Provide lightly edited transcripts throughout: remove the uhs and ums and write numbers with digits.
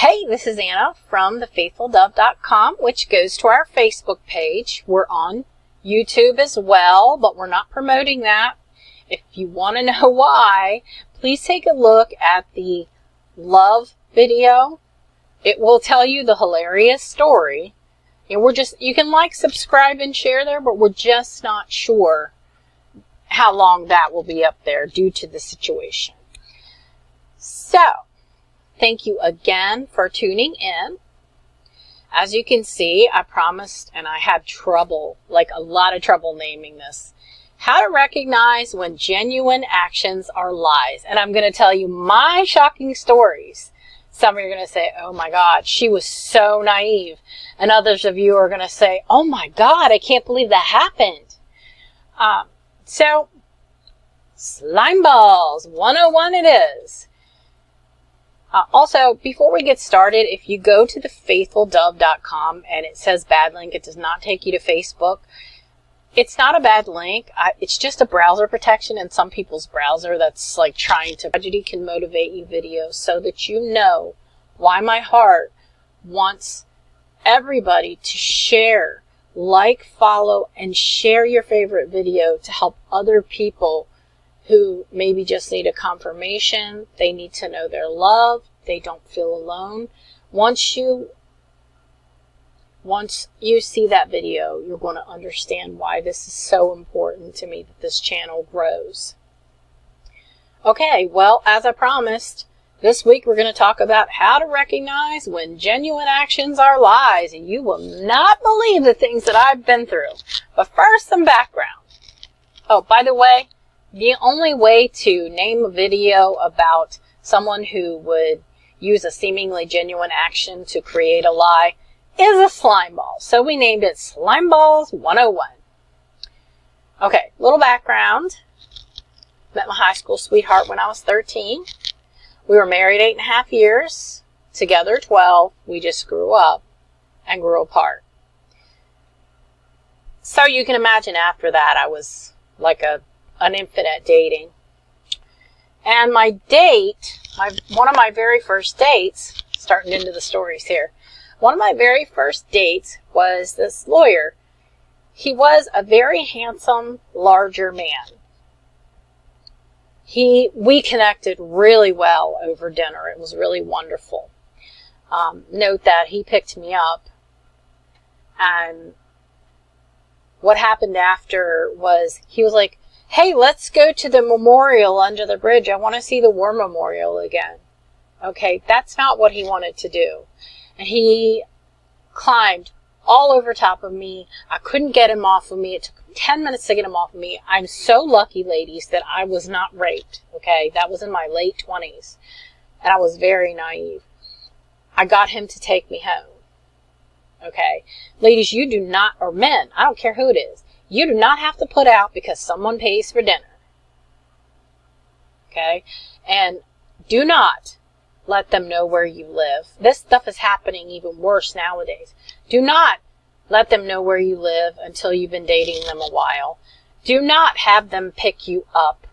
Hey, this is Anna from thefaithfuldove.com, which goes to our Facebook page. We're on YouTube as well, but we're not promoting that. If you want to know why, please take a look at the love video. It will tell you the hilarious story. And you can like, subscribe, and share there, but we're just not sure how long that will be up there due to the situation. So, thank you again for tuning in. As you can see, I promised, and I had trouble, like a lot of trouble naming this. How to recognize when genuine actions are lies. And I'm going to tell you my shocking stories. Some of you are going to say, oh my God, she was so naive. And others of you are going to say, oh my God, I can't believe that happened. So, Slimeballs 101 it is. Also, before we get started, if you go to thefaithfuldove.com and it says bad link, it does not take you to Facebook. It's not a bad link. It's just a browser protection in some people's browser that's like trying to. Tragedy can motivate you videos so that you know why my heart wants everybody to share, like, follow, and share your favorite video to help other people who maybe just need a confirmation. They need to know they're loved. They don't feel alone. Once you see that video, you're going to understand why this is so important to me that this channel grows. Okay, well, as I promised, this week we're going to talk about how to recognize when genuine actions are lies. And you will not believe the things that I've been through. But first, some background. Oh, by the way, the only way to name a video about someone who would use a seemingly genuine action to create a lie is a slime ball. So we named it Slimeballs 101. Okay, little background. Met my high school sweetheart when I was 13. We were married 8.5 years, together 12. We just grew up and grew apart. So you can imagine after that I was like an infant at dating. And my date, one of my very first dates, starting into the stories here, one of my very first dates was this lawyer. He was a very handsome, larger man. We connected really well over dinner. It was really wonderful. Note that he picked me up, and what happened after was he was like, hey, let's go to the memorial under the bridge. I want to see the war memorial again. Okay, that's not what he wanted to do. And he climbed all over top of me. I couldn't get him off of me. It took 10 minutes to get him off of me. I'm so lucky, ladies, that I was not raped. Okay, that was in my late 20s. And I was very naive. I got him to take me home. Okay, ladies, you do not, or men, I don't care who it is, you do not have to put out because someone pays for dinner. Okay? And do not let them know where you live. This stuff is happening even worse nowadays. Do not let them know where you live until you've been dating them a while. Do not have them pick you up.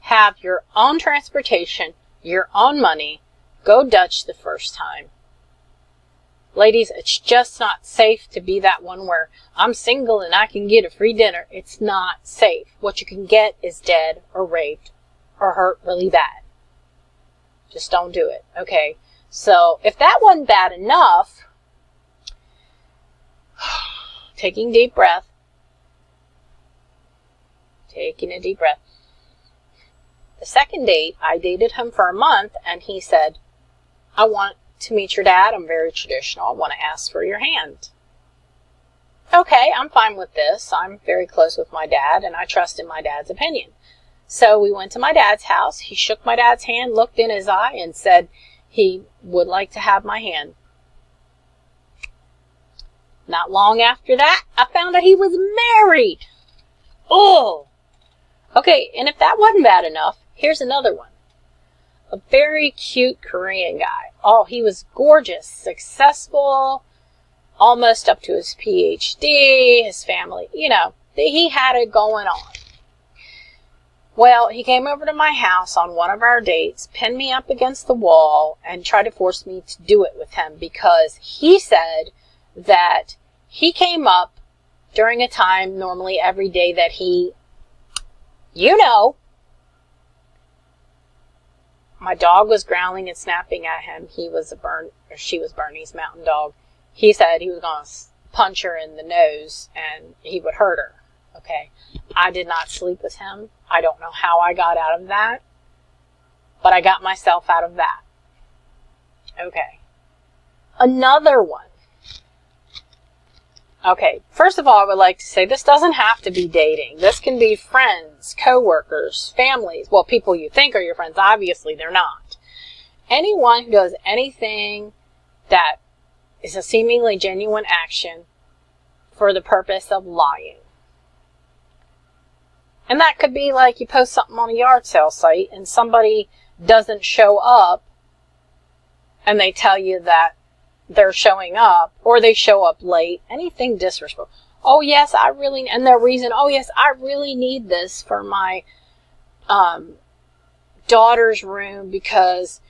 Have your own transportation, your own money. Go Dutch the first time. Ladies, it's just not safe to be that one where I'm single and I can get a free dinner. It's not safe. What you can get is dead or raped or hurt really bad. Just don't do it. Okay, so if that wasn't bad enough, taking a deep breath. The second date, I dated him for a month, and he said, I want to meet your dad. I'm very traditional. I want to ask for your hand. Okay, I'm fine with this. I'm very close with my dad, and I trust in my dad's opinion. So we went to my dad's house. He shook my dad's hand, looked in his eye, and said he would like to have my hand. Not long after that, I found out he was married. Oh! Okay, and if that wasn't bad enough, here's another one. A very cute Korean guy. Oh, he was gorgeous, successful, almost up to his PhD, his family, you know, he had it going on. Well, he came over to my house on one of our dates, pinned me up against the wall, and tried to force me to do it with with him because he said that he came up during a time normally every day that he, my dog was growling and snapping at him. She was Bernie's mountain dog. He said he was going to punch her in the nose and he would hurt her. Okay. I did not sleep with him. I don't know how I got out of that, but I got myself out of that. Okay. Another one. Okay. First of all, I would like to say this doesn't have to be dating. This can be friends, coworkers, families. Well, people you think are your friends. Obviously, they're not. Anyone who does anything that is a seemingly genuine action for the purpose of lying. And that could be like you post something on a yard sale site and somebody doesn't show up and they tell you that they're showing up or they show up late. Anything disrespectful. Oh, yes, and their reason, oh, yes, I really need this for my daughter's room because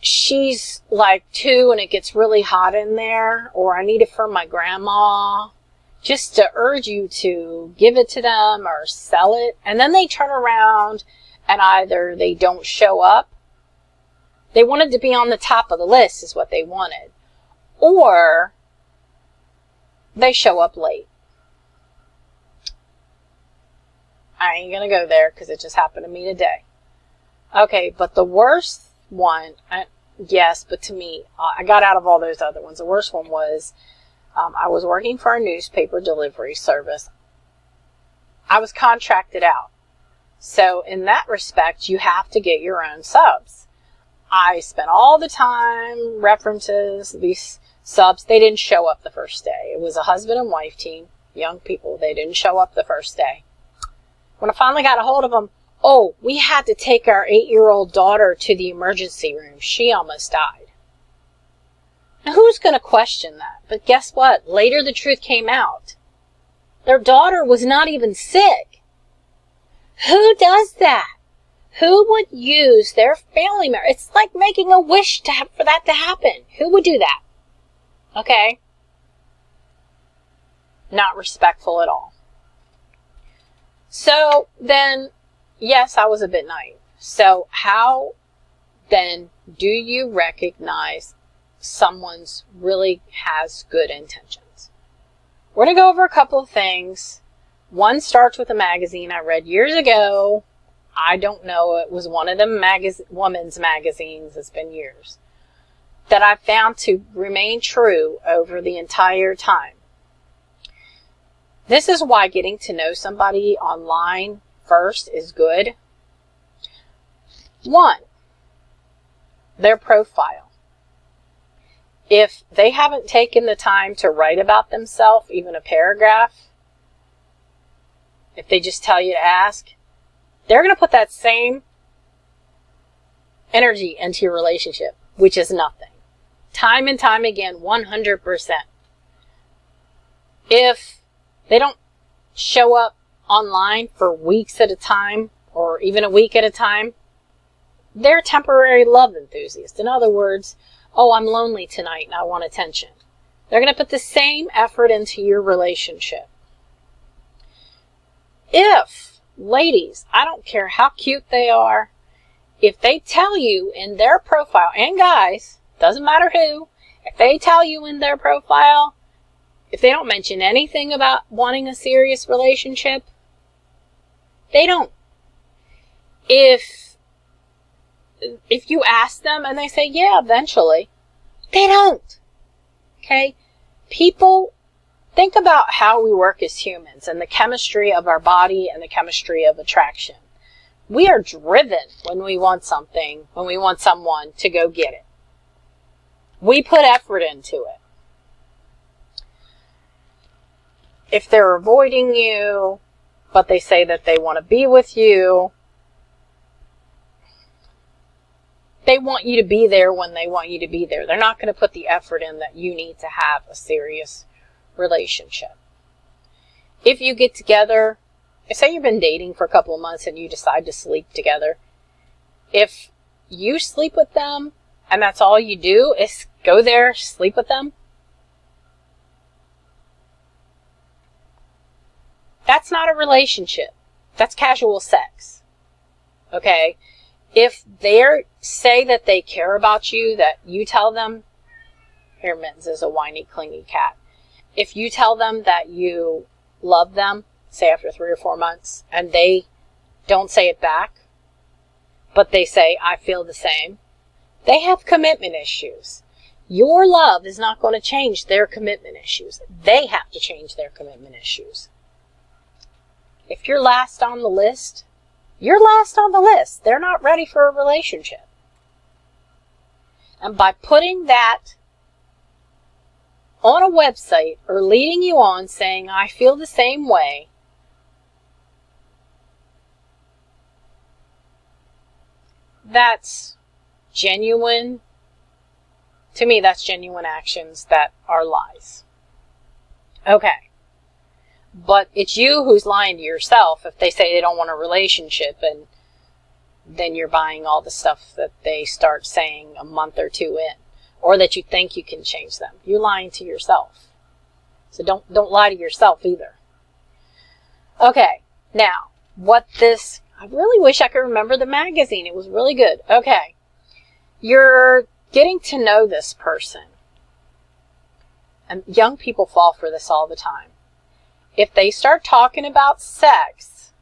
she's like 2 and it gets really hot in there, or I need it for my grandma, just to urge you to give it to them or sell it. And then they turn around and either they don't show up. They wanted to be on the top of the list is what they wanted. Or they show up late. I ain't going to go there because it just happened to me today. Okay, but the worst one, yes, but to me, I got out of all those other ones. The worst one was, I was working for a newspaper delivery service. I was contracted out. So in that respect, you have to get your own subs. I spent all the time, references, these subs, they didn't show up the first day. It was a husband and wife team, young people. They didn't show up the first day. When I finally got a hold of them, oh, we had to take our 8-year-old daughter to the emergency room. She almost died. Now, who's going to question that? But guess what? Later the truth came out. Their daughter was not even sick. Who does that? Who would use their family member? It's like making a wish for that to happen. Who would do that? Okay? Not respectful at all. So then, yes, I was a bit naive. So how then do you recognize someone's really has good intentions? We're going to go over a couple of things. One starts with a magazine I read years ago. I don't know. It was one of the women's magazines. It's been years. That I found to remain true over the entire time. This is why getting to know somebody online first is good. 1, their profile. If they haven't taken the time to write about themselves, even a paragraph, if they just tell you to ask, they're going to put that same energy into your relationship, which is nothing. Time and time again, 100%. If they don't show up online for weeks at a time, or even a week at a time, they're temporary love enthusiasts. In other words, oh, I'm lonely tonight and I want attention. They're going to put the same effort into your relationship. If, ladies, I don't care how cute they are, if they tell you in their profile, and guys, doesn't matter who, if they tell you in their profile, if they don't mention anything about wanting a serious relationship, they don't. If you ask them and they say, yeah, eventually, they don't. Okay? People, think about how we work as humans and the chemistry of our body and the chemistry of attraction. We are driven when we want something, when we want someone to go get it. We put effort into it. If they're avoiding you, but they say that they want to be with you, they want you to be there when they want you to be there. They're not going to put the effort in that you need to have a serious relationship. If you get together, say you've been dating for a couple of months and you decide to sleep together, if you sleep with them and that's all you do is go there, sleep with them, that's not a relationship. That's casual sex. Okay? If they say that they care about you, that you tell them, here Mittens is a whiny, clingy cat. If you tell them that you love them, say after 3 or 4 months, and they don't say it back, but they say, I feel the same, they have commitment issues. Your love is not going to change their commitment issues. They have to change their commitment issues. If you're last on the list, you're last on the list. They're not ready for a relationship. And by putting that on a website or leading you on saying, I feel the same way, that's genuine. To me, that's genuine actions that are lies. Okay. But it's you who's lying to yourself if they say they don't want a relationship, and then you're buying all the stuff that they start saying a month or 2 in, or that you think you can change them. You're lying to yourself. So don't lie to yourself either. Okay, now, I really wish I could remember the magazine. It was really good. Okay, you're getting to know this person. And young people fall for this all the time. If they start talking about sex,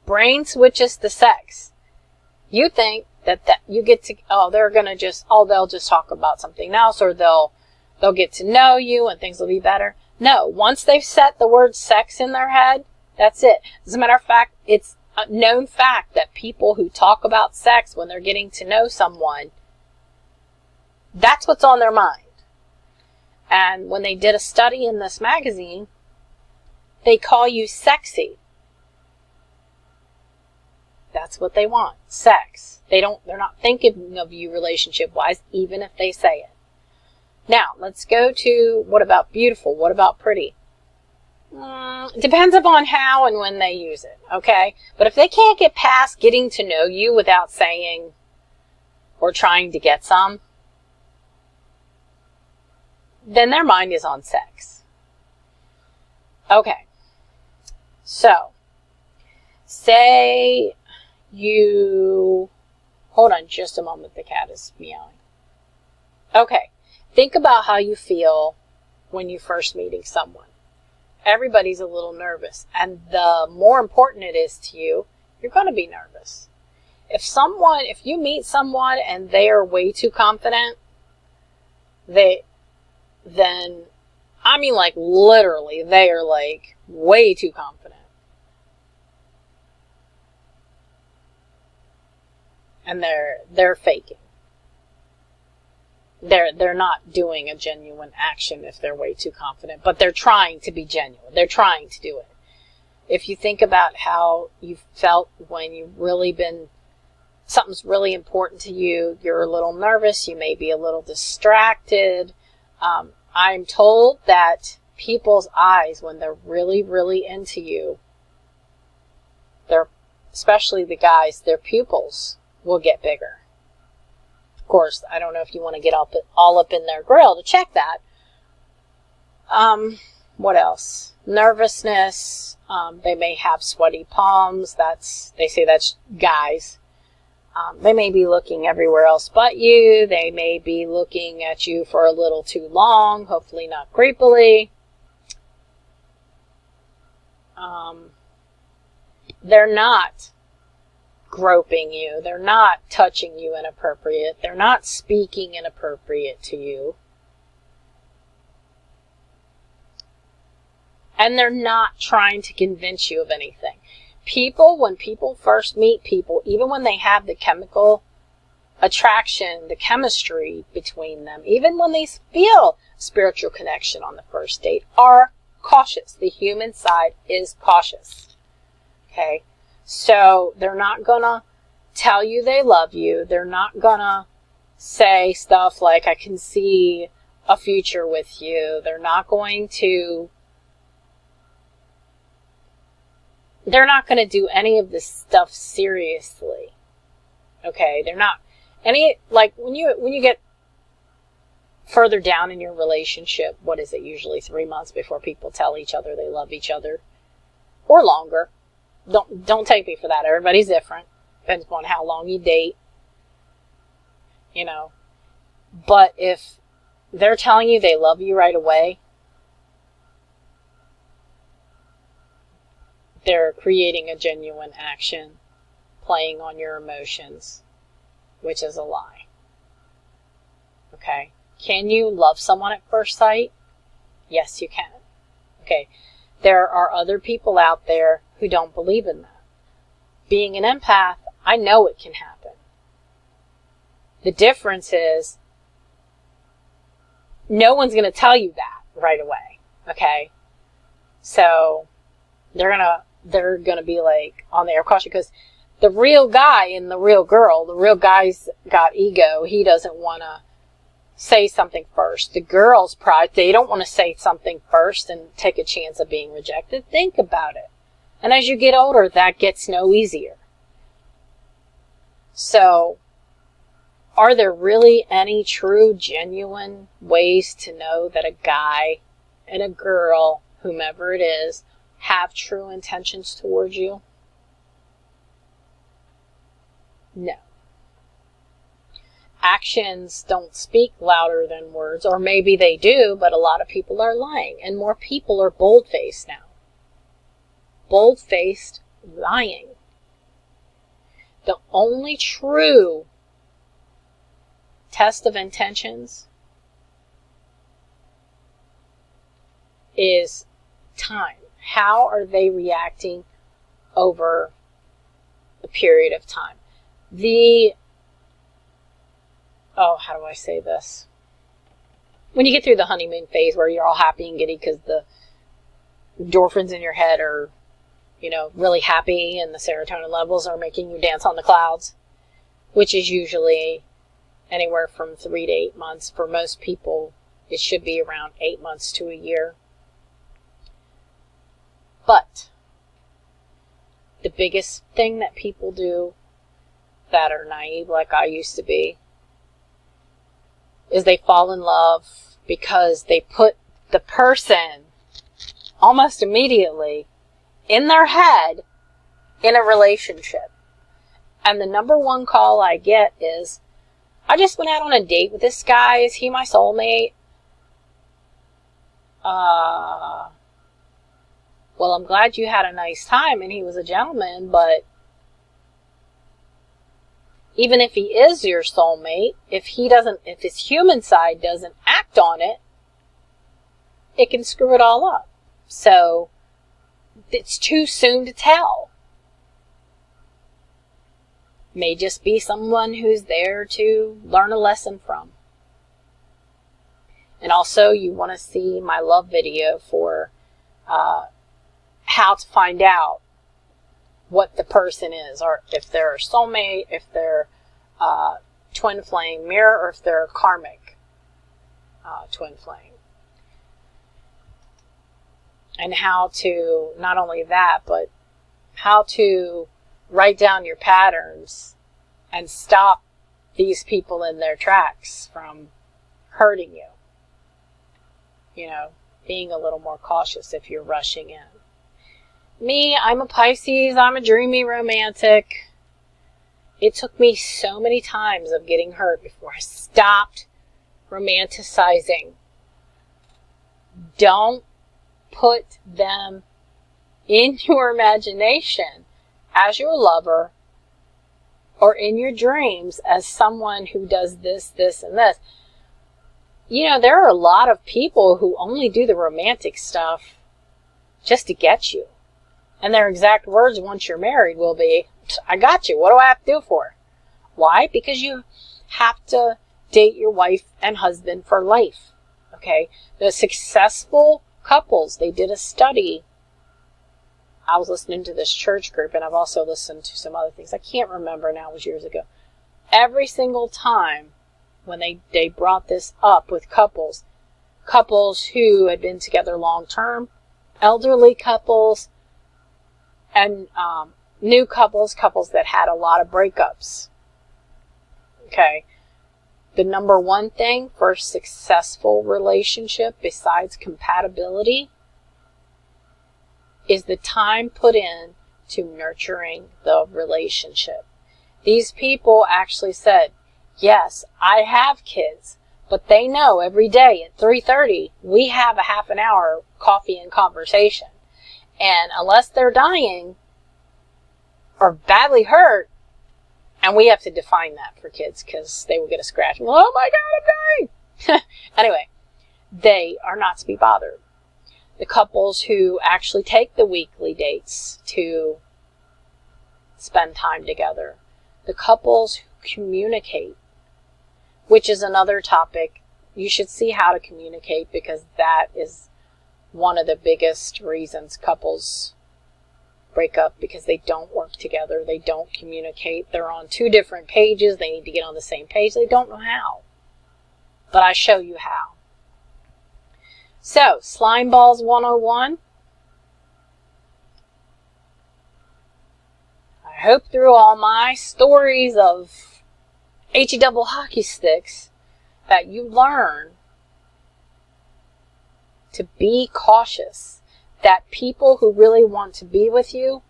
brain switches to sex. You think that you get to, they'll just talk about something else, or they'll get to know you and things will be better. No, once they've set the word sex in their head, that's it. As a matter of fact, it's a known fact that people who talk about sex when they're getting to know someone, that's what's on their mind. And when they did a study in this magazine, they call you sexy. That's what they want. Sex. They're not thinking of you relationship-wise, even if they say it. Now, let's go to, what about beautiful? What about pretty? Depends upon how and when they use it, okay? But if they can't get past getting to know you without saying or trying to get some, then their mind is on sex. Okay. So, say you, hold on just a moment, the cat is meowing. Okay. Think about how you feel when you're first meeting someone. Everybody's a little nervous. And the more important it is to you, you're going to be nervous. If you meet someone and they are way too confident, then, I mean, like, literally, they are, like, way too confident. And they're faking. They're not doing a genuine action if they're way too confident, but they're trying to be genuine. They're trying to do it. If you think about how you felt when you've really been, something's really important to you, you're a little nervous, you may be a little distracted. I'm told that people's eyes, when they're really, really into you, especially the guys, their pupils will get bigger. Of course, I don't know if you want to get all up in their grill to check that. What else? Nervousness. They may have sweaty palms. They say that's guys. They may be looking everywhere else but you. They may be looking at you for a little too long, hopefully not creepily. They're not groping you. They're not touching you inappropriate. They're not speaking inappropriate to you. And they're not trying to convince you of anything. When people first meet people, even when they have the chemical attraction, the chemistry between them, even when they feel spiritual connection on the first date, are cautious. The human side is cautious. Okay? So they're not gonna tell you they love you. They're not gonna say stuff like, I can see a future with you. They're not going to do any of this stuff seriously. Okay, they're not any, like when you get further down in your relationship, what is it, usually 3 months before people tell each other they love each other, or longer. Don't take me for that. Everybody's different. Depends upon how long you date, you know. But if they're telling you they love you right away, they're creating a genuine action, playing on your emotions, which is a lie. Okay? Can you love someone at first sight? Yes, you can. Okay? There are other people out there who don't believe in that. Being an empath, I know it can happen. The difference is, no one's going to tell you that right away. Okay? So, they're gonna be like on the air caution, because the real guy and the real girl, the real guy's got ego. He doesn't want to say something first. The girl's pride, they don't want to say something first and take a chance of being rejected. Think about it. And as you get older, that gets no easier. So, are there really any true, genuine ways to know that a guy and a girl, whomever it is, have true intentions towards you? No. Actions don't speak louder than words, or maybe they do, but a lot of people are lying, and more people are bold-faced now. Bold-faced lying. The only true test of intentions is time. How are they reacting over a period of time? How do I say this? When you get through the honeymoon phase where you're all happy and giddy because the endorphins in your head are, really happy, and the serotonin levels are making you dance on the clouds, which is usually anywhere from 3 to 8 months. For most people, it should be around 8 months to a year. But the biggest thing that people do that are naive, like I used to be, is they fall in love because they put the person almost immediately in their head in a relationship. And the number one call I get is, I just went out on a date with this guy. Is he my soulmate? Well, I'm glad you had a nice time and he was a gentleman, but even if he is your soulmate, if his human side doesn't act on it, it can screw it all up. So, it's too soon to tell. May just be someone who's there to learn a lesson from. And also, you want to see my love video for how to find out what the person is, or if they're a soulmate, if they're twin flame mirror, or if they're a karmic twin flame. And how to, not only that, but how to write down your patterns and stop these people in their tracks from hurting you. Being a little more cautious if you're rushing in. Me, I'm a Pisces, I'm a dreamy romantic. It took me so many times of getting hurt before I stopped romanticizing. Don't put them in your imagination as your lover, or in your dreams as someone who does this, this, and this. There are a lot of people who only do the romantic stuff just to get you. And their exact words once you're married will be, I got you. What do I have to do for it? Why? Because you have to date your wife and husband for life. Okay? The successful couples, they did a study. I was listening to this church group, and I've also listened to some other things. I can't remember now, it was years ago. Every single time when they brought this up with couples who had been together long term, elderly couples, and new couples that had a lot of breakups. Okay. The number one thing for a successful relationship besides compatibility is the time put in to nurturing the relationship. These people actually said, yes, I have kids, but they know every day at 3:30 we have a half an hour coffee and conversation. And unless they're dying or badly hurt, and we have to define that for kids because they will get a scratch. Oh my God, I'm dying! Anyway, they are not to be bothered. The couples who actually take the weekly dates to spend time together. The couples who communicate, which is another topic. You should see how to communicate because that is one of the biggest reasons couples break up, because they don't work together. They don't communicate. They're on two different pages. They need to get on the same page. They don't know how. But I show you how. So, Slimeballs 101. I hope through all my stories of HE double hockey sticks that you learn to be cautious. That people who really want to be with you,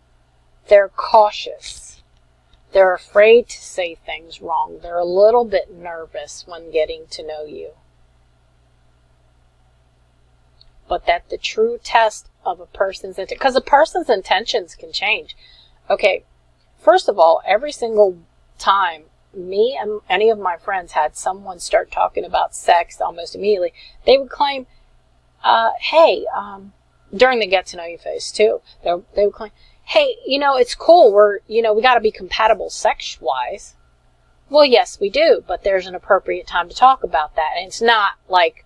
they're cautious. They're afraid to say things wrong. They're a little bit nervous when getting to know you. But that the true test of a person's intention, because a person's intentions can change. Okay, first of all, every single time me and any of my friends had someone start talking about sex almost immediately, they would claim, hey, during the get to know you phase too, they would claim, hey, it's cool, we got to be compatible sex-wise. Well, yes, we do, but there's an appropriate time to talk about that. And it's not like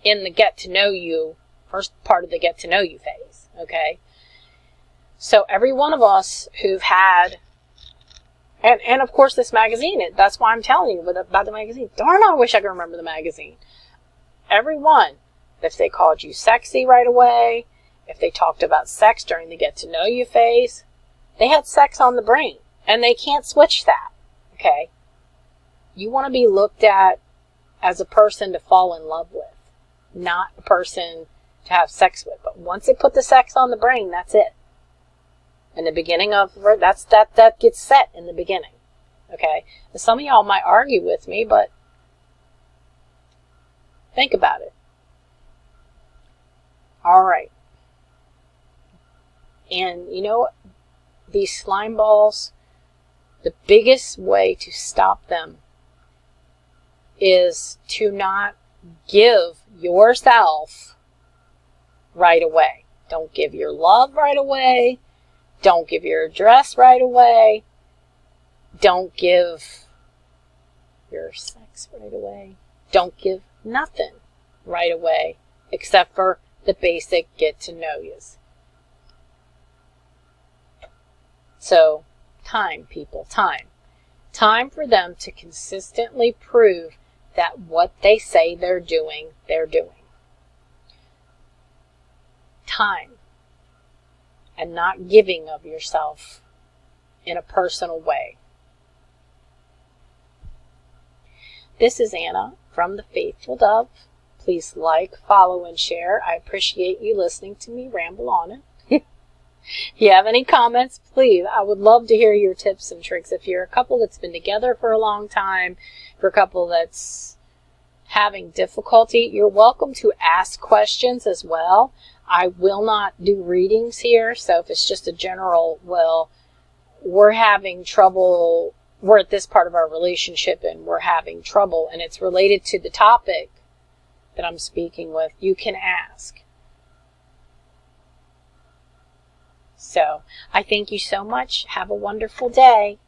in the get to know you, first part of the get to know you phase, okay? So every one of us who've had, and of course this magazine, that's why I'm telling you about the magazine. Darn, I wish I could remember the magazine. Everyone, if they called you sexy right away, if they talked about sex during the get to know you phase, they had sex on the brain, and they can't switch that, okay? You want to be looked at as a person to fall in love with, not a person to have sex with. But once they put the sex on the brain, that's it. In the beginning of, that gets set in the beginning, okay? And some of y'all might argue with me, but think about it. All right. And these slime balls, the biggest way to stop them is to not give yourself right away. Don't give your love right away. Don't give your address right away. Don't give your sex right away. Don't give nothing right away except for the basic get to know yous. So, time, people, time. Time for them to consistently prove that what they say they're doing, they're doing. Time. And not giving of yourself in a personal way. This is Anna from The Faithful Dove. Please like, follow, and share. I appreciate you listening to me ramble on it. If you have any comments, please, I would love to hear your tips and tricks. If you're a couple that's been together for a long time, for a couple that's having difficulty, you're welcome to ask questions as well. I will not do readings here, so if it's just a general, well, we're having trouble, we're at this part of our relationship and we're having trouble, and it's related to the topic that I'm speaking with, you can ask. So, I thank you so much. Have a wonderful day.